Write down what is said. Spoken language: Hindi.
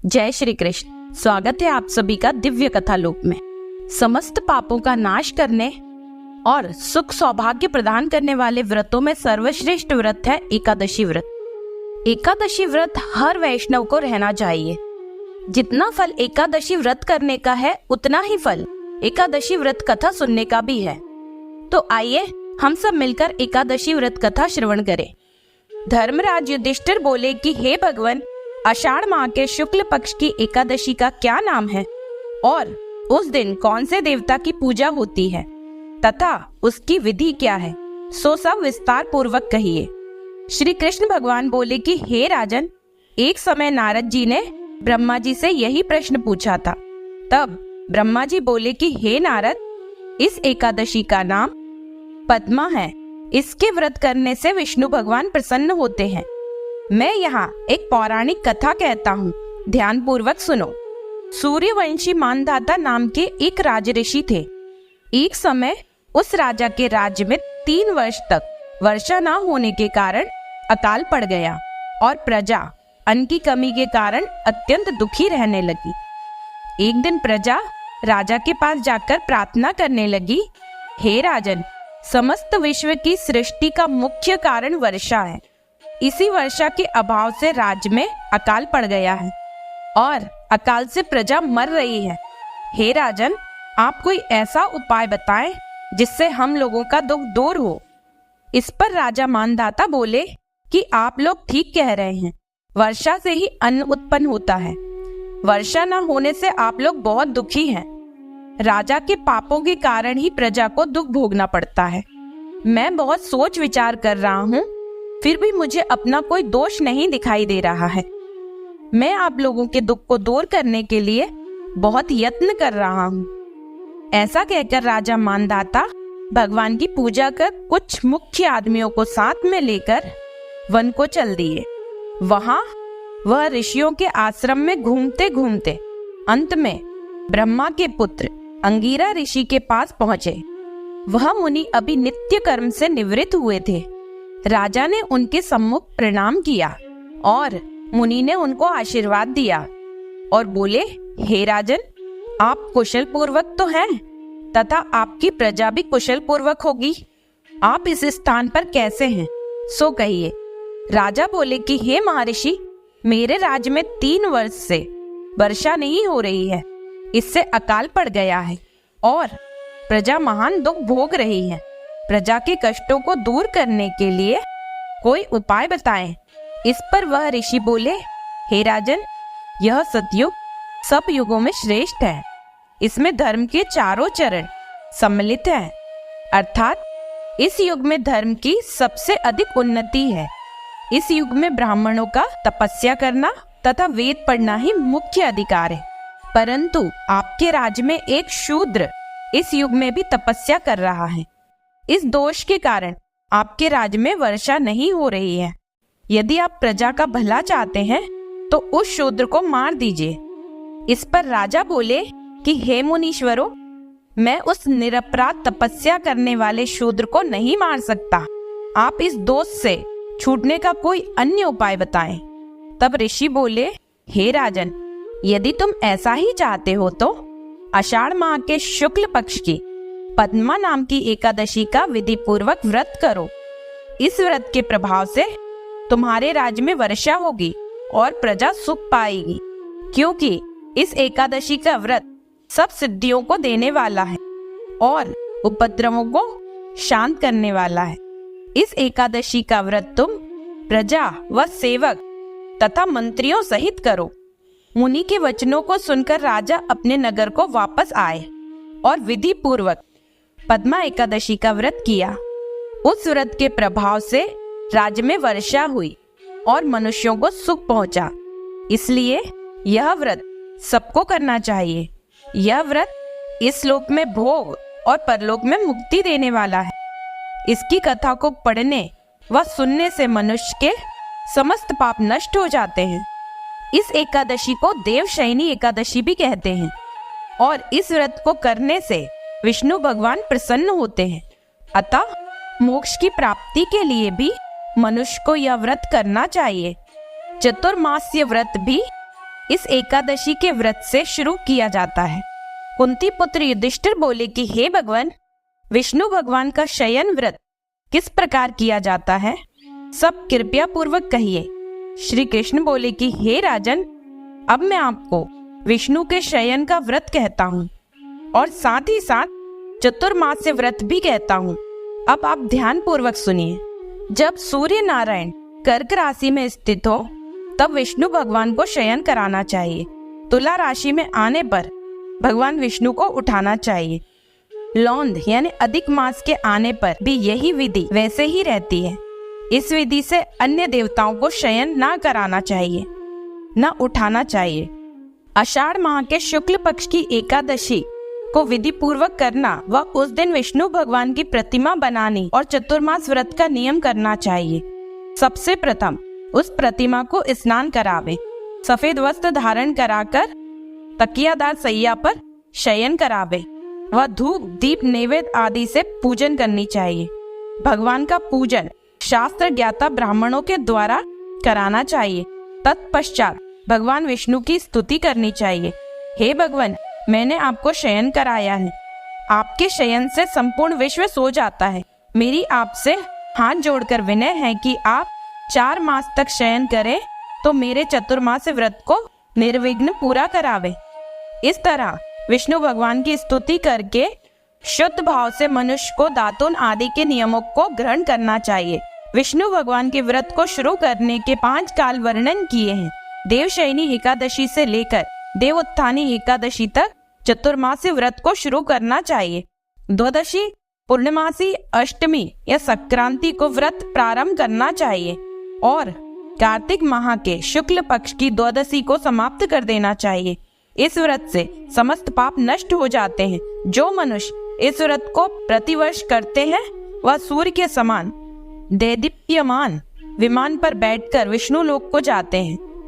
जय श्री कृष्ण। स्वागत है आप सभी का दिव्य कथा लोक में। समस्त पापों का नाश करने और सुख सौभाग्य प्रदान करने वाले व्रतों में सर्वश्रेष्ठ व्रत है एकादशी व्रत। एकादशी व्रत हर वैष्णव को रहना चाहिए। जितना फल एकादशी व्रत करने का है उतना ही फल एकादशी व्रत कथा सुनने का भी है। तो आइए हम सब मिलकर एकादशी व्रत कथा श्रवण करें। धर्मराज युधिष्ठिर बोले कि हे भगवान, आषाढ़ माह के शुक्ल पक्ष की एकादशी का क्या नाम है और उस दिन कौन से देवता की पूजा होती है तथा उसकी विधि क्या है, सो सब विस्तार पूर्वक कहिए। श्री कृष्ण भगवान बोले कि हे राजन, एक समय नारद जी ने ब्रह्मा जी से यही प्रश्न पूछा था। तब ब्रह्मा जी बोले कि हे नारद, इस एकादशी का नाम पद्मा है। इसके व्रत करने से विष्णु भगवान प्रसन्न होते हैं। मैं यहाँ एक पौराणिक कथा कहता हूँ, ध्यान पूर्वक सुनो। सूर्यवंशी मानधाता नाम के एक राजऋषि थे। एक समय उस राजा के राज्य में 3 वर्ष तक वर्षा न होने के कारण अकाल पड़ गया और प्रजा अन्न की कमी के कारण अत्यंत दुखी रहने लगी। एक दिन प्रजा राजा के पास जाकर प्रार्थना करने लगी, हे राजन, समस्त विश्व की सृष्टि का मुख्य कारण वर्षा है। इसी वर्षा के अभाव से राज्य में अकाल पड़ गया है और अकाल से प्रजा मर रही है। हे राजन, आप कोई ऐसा उपाय बताएं जिससे हम लोगों का दुख दूर हो। इस पर राजा मानधाता बोले कि आप लोग ठीक कह रहे हैं, वर्षा से ही अन्न उत्पन्न होता है। वर्षा न होने से आप लोग बहुत दुखी हैं। राजा के पापों के कारण ही प्रजा को दुख भोगना पड़ता है। मैं बहुत सोच विचार कर रहा हूँ, फिर भी मुझे अपना कोई दोष नहीं दिखाई दे रहा है। मैं आप लोगों के दुख को दूर करने के लिए बहुत यत्न कर रहा हूँ। ऐसा कहकर राजा मानधाता भगवान की पूजा कर कुछ मुख्य आदमियों को साथ में लेकर वन को चल दिए। वहां वह ऋषियों के आश्रम में घूमते घूमते अंत में ब्रह्मा के पुत्र अंगिरा ऋषि के पास पहुंचे। वह मुनि अभी नित्य कर्म से निवृत्त हुए थे। राजा ने उनके सम्मुख प्रणाम किया और मुनि ने उनको आशीर्वाद दिया और बोले, हे राजन, आप कुशल पूर्वक तो हैं तथा आपकी प्रजा भी कुशल पूर्वक होगी। आप इस स्थान पर कैसे हैं, सो कहिए। राजा बोले कि हे महर्षि, मेरे राज्य में 3 वर्ष से वर्षा नहीं हो रही है। इससे अकाल पड़ गया है और प्रजा महान दुख भोग रही है। प्रजा के कष्टों को दूर करने के लिए कोई उपाय बताएं। इस पर वह ऋषि बोले, हे राजन, यह सतयुग सब युगों में श्रेष्ठ है। इसमें धर्म के चारों चरण सम्मिलित हैं, अर्थात इस युग में धर्म की सबसे अधिक उन्नति है। इस युग में ब्राह्मणों का तपस्या करना तथा वेद पढ़ना ही मुख्य अधिकार है। परंतु आपके राज्य में एक शूद्र इस युग में भी तपस्या कर रहा है। इस दोष के कारण आपके राज्य में वर्षा नहीं हो रही है। यदि आप प्रजा का भला चाहते हैं तो उस शूद्र को मार दीजिए। इस पर राजा बोले कि हे मुनीश्वरों, मैं उस निरपराध तपस्या करने वाले शूद्र को नहीं मार सकता। आप इस दोष से छूटने का कोई अन्य उपाय बताएं। तब ऋषि बोले, हे राजन, यदि तुम ऐसा ही चाहते हो तो आषाढ़ माह के शुक्ल पक्ष की पद्मा नाम की एकादशी का विधि पूर्वक व्रत करो। इस व्रत के प्रभाव से तुम्हारे राज्य में वर्षा होगी और प्रजा सुख पाएगी, क्योंकि इस एकादशी का व्रत सब सिद्धियों को देने वाला है और उपद्रवों को शांत करने वाला है। इस एकादशी का व्रत तुम प्रजा व सेवक तथा मंत्रियों सहित करो। मुनि के वचनों को सुनकर राजा अपने नगर को वापस आए और विधि पूर्वक पद्मा एकादशी का व्रत किया। उस व्रत के प्रभाव से राज्य में वर्षा हुई और मनुष्यों को सुख पहुंचा। इसलिए यह व्रत सबको करना चाहिए। यह व्रत इस लोक में भोग और परलोक में मुक्ति देने वाला है। इसकी कथा को पढ़ने व सुनने से मनुष्य के समस्त पाप नष्ट हो जाते हैं। इस एकादशी को देवशयनी एकादशी भी कहते हैं और इस व्रत को करने से विष्णु भगवान प्रसन्न होते हैं। अतः मोक्ष की प्राप्ति के लिए भी मनुष्य को यह व्रत करना चाहिए। चतुर्मास्य व्रत भी इस एकादशी के व्रत से शुरू किया जाता है। कुंती पुत्र युधिष्ठिर बोले कि हे भगवान, विष्णु भगवान का शयन व्रत किस प्रकार किया जाता है, सब कृपया पूर्वक कहिए। श्री कृष्ण बोले कि हे राजन, अब मैं आपको विष्णु के शयन का व्रत कहता हूँ और साथ ही साथ चतुर्मास्य व्रत भी कहता हूँ। अब आप ध्यान पूर्वक सुनिए। जब सूर्य नारायण कर्क राशि में स्थित हो तब विष्णु भगवान को शयन कराना चाहिए। तुला राशि में आने पर भगवान विष्णु को उठाना चाहिए। लौंद यानी अधिक मास के आने पर भी यही विधि वैसे ही रहती है। इस विधि से अन्य देवताओं को शयन ना कराना चाहिए, न उठाना चाहिए। आषाढ़ माह के शुक्ल पक्ष की एकादशी को विधि पूर्वक करना व उस दिन विष्णु भगवान की प्रतिमा बनानी और चतुर्मास व्रत का नियम करना चाहिए। सबसे प्रथम उस प्रतिमा को स्नान करावे, सफेद वस्त्र धारण कराकर तकियादार सैया पर शयन करावे व धूप दीप नैवेद्य आदि से पूजन करनी चाहिए। भगवान का पूजन शास्त्र ज्ञाता ब्राह्मणों के द्वारा कराना चाहिए। तत्पश्चात भगवान विष्णु की स्तुति करनी चाहिए। हे भगवान, मैंने आपको शयन कराया है। आपके शयन से संपूर्ण विश्व सो जाता है। मेरी आपसे हाथ जोड़कर विनय है कि आप 4 मास तक शयन करें तो मेरे चतुर्मास व्रत को निर्विघ्न पूरा करावे। इस तरह विष्णु भगवान की स्तुति करके शुद्ध भाव से मनुष्य को दातून आदि के नियमों को ग्रहण करना चाहिए। विष्णु भगवान के व्रत को शुरू करने के 5 काल वर्णन किए हैं। देवशयनी एकादशी से लेकर देवोत्थानी एकादशी तक चतुर्मासी व्रत को शुरू करना चाहिए। द्वादशी, पूर्णमासी, अष्टमी या संक्रांति को व्रत प्रारंभ करना चाहिए और कार्तिक माह के शुक्ल पक्ष की द्वादशी को समाप्त कर देना चाहिए। इस व्रत से समस्त पाप नष्ट हो जाते हैं। जो मनुष्य इस व्रत को प्रतिवर्ष करते हैं वह सूर्य के समान देदीप्यमान विमान पर बैठकर विष्णु लोक को जाते हैं।